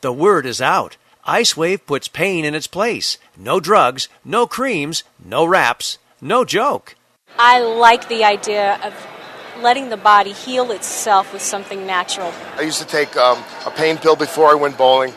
The word is out. ICEWAVE puts pain in its place. No drugs, no creams, no wraps, no joke. I like the idea of letting the body heal itself with something natural. I used to take a pain pill before I went bowling.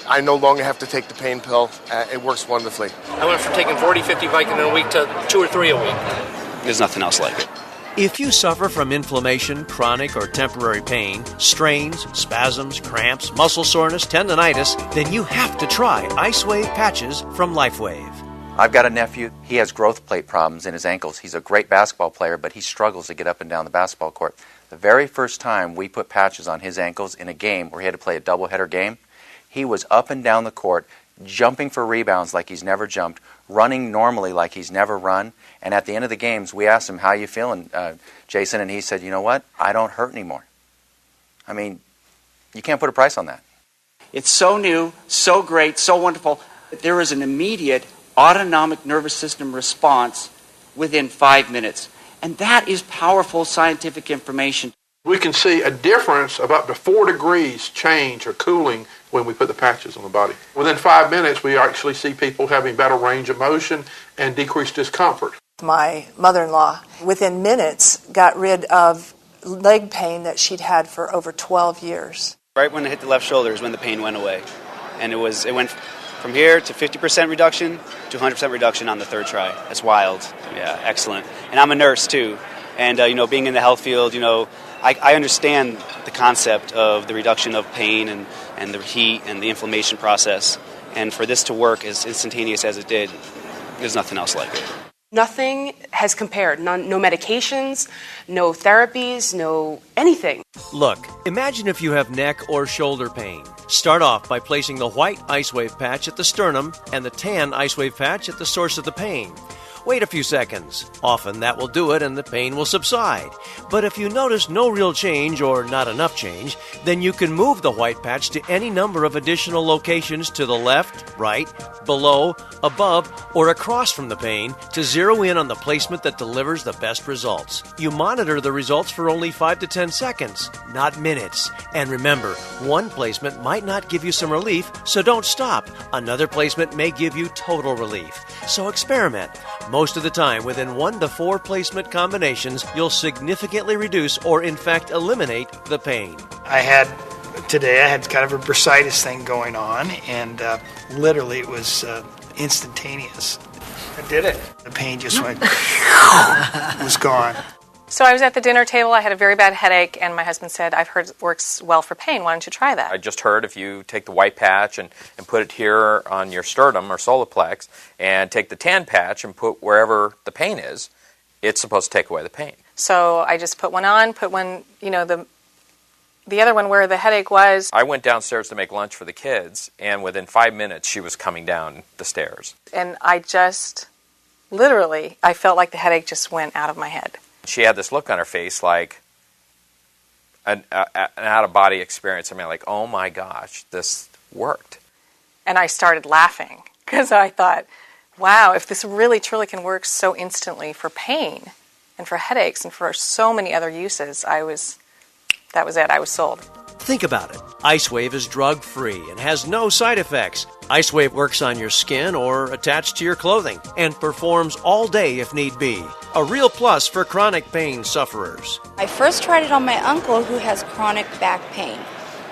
I no longer have to take the pain pill. It works wonderfully. I went from taking 40, 50 Vicodin a week to 2 or 3 a week. There's nothing else like it. If you suffer from inflammation, chronic or temporary pain, strains, spasms, cramps, muscle soreness, tendonitis, then you have to try ICEWAVE patches from LifeWave. I've got a nephew. He has growth plate problems in his ankles. He's a great basketball player, but he struggles to get up and down the basketball court. The very first time we put patches on his ankles in a game where he had to play a doubleheader game, he was up and down the court, jumping for rebounds like he's never jumped, running normally like he's never run. And at the end of the games, we asked him, how you feeling, Jason? And he said, you know what? I don't hurt anymore. I mean, you can't put a price on that. It's so new, so great, so wonderful. There is an immediate autonomic nervous system response within 5 minutes. And that is powerful scientific information. We can see a difference of up to 4 degrees change or cooling when we put the patches on the body. Within 5 minutes, we actually see people having better range of motion and decreased discomfort. My mother-in-law, within minutes, got rid of leg pain that she'd had for over 12 years. Right when it hit the left shoulder is when the pain went away. And it went from here to 50% reduction to 100% reduction on the third try. That's wild. Yeah, excellent. And I'm a nurse, too. And, being in the health field, I understand the concept of the reduction of pain and the heat and the inflammation process. And for this to work as instantaneous as it did, there's nothing else like it. Nothing has compared. No medications, no therapies, no anything. Look, imagine if you have neck or shoulder pain. Start off by placing the white ICEWAVE patch at the sternum and the tan ICEWAVE patch at the source of the pain. Wait a few seconds. Often that will do it and the pain will subside. But if you notice no real change or not enough change, then you can move the white patch to any number of additional locations to the left, right, below, above, or across from the pain to zero in on the placement that delivers the best results. You monitor the results for only 5 to 10 seconds, not minutes. And remember, one placement might not give you some relief, so don't stop. Another placement may give you total relief. So experiment. Most of the time, within 1 to 4 placement combinations, you'll significantly reduce or in fact eliminate the pain. Today I had kind of a bursitis thing going on, and literally it was instantaneous. I did it. The pain just went, it was gone. So I was at the dinner table, I had a very bad headache, and my husband said, I've heard it works well for pain, why don't you try that? I just heard if you take the white patch and put it here on your sternum or solar plex, and take the tan patch and put wherever the pain is, it's supposed to take away the pain. So I just put one on, put one, the other one where the headache was. I went downstairs to make lunch for the kids, and within 5 minutes she was coming down the stairs. And I just, literally, I felt like the headache just went out of my head. She had this look on her face like an out-of-body experience. I mean, like, oh my gosh, this worked. And I started laughing because I thought, wow, if this really truly can work so instantly for pain and for headaches and for so many other uses, that was it. I was sold. Think about it. ICEWAVE is drug-free and has no side effects. ICEWAVE works on your skin or attached to your clothing and performs all day if need be. A real plus for chronic pain sufferers. I first tried it on my uncle who has chronic back pain.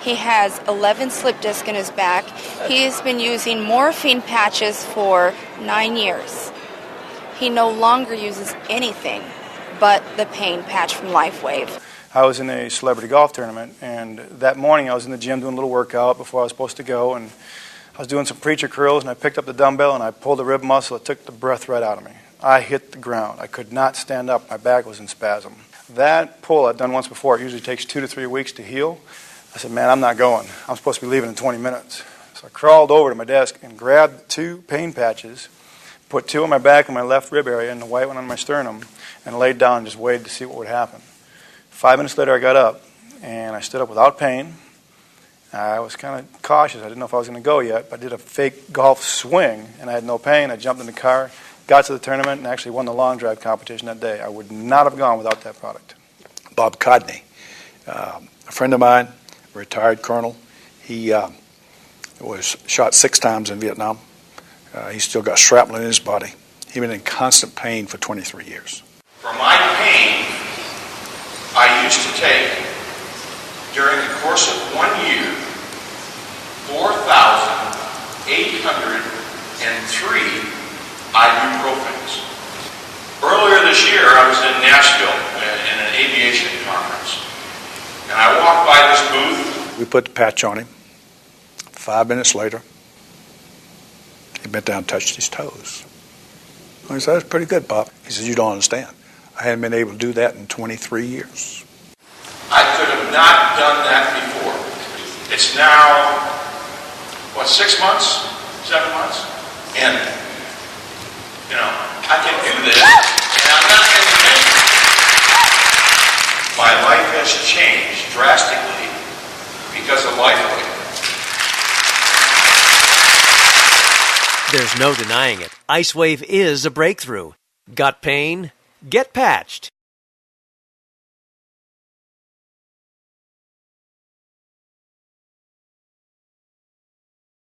He has 11 slip discs in his back. He has been using morphine patches for 9 years. He no longer uses anything but the pain patch from LifeWave. I was in a celebrity golf tournament, and that morning I was in the gym doing a little workout before I was supposed to go, and I was doing some preacher curls, and I picked up the dumbbell, and I pulled the rib muscle. It took the breath right out of me. I hit the ground. I could not stand up. My back was in spasm. That pull I'd done once before. It usually takes 2 to 3 weeks to heal. I said, man, I'm not going. I'm supposed to be leaving in 20 minutes. So I crawled over to my desk and grabbed 2 pain patches, put 2 on my back and my left rib area and the white one on my sternum, and laid down and just waited to see what would happen. 5 minutes later, I got up, and I stood up without pain. I was kind of cautious. I didn't know if I was going to go yet, but I did a fake golf swing, and I had no pain. I jumped in the car, got to the tournament, and actually won the long drive competition that day. I would not have gone without that product. Bob, a friend of mine, a retired colonel, he was shot 6 times in Vietnam. He's still got shrapnel in his body. He's been in constant pain for 23 years. For my pain, I used to take, during the course of 1 year, 4,803 ibuprofens. Earlier this year, I was in Nashville in an aviation conference, and I walked by this booth. We put the patch on him. 5 minutes later, he bent down and touched his toes. I said, "That's pretty good, Pop." He says, "You don't understand. I hadn't been able to do that in 23 years. I could have not done that before. It's now, 6 months, 7 months? And, I can do this, and I'm not in pain. My life has changed drastically because of LifeWave. There's no denying it. ICEWAVE is a breakthrough. Got pain? Get patched.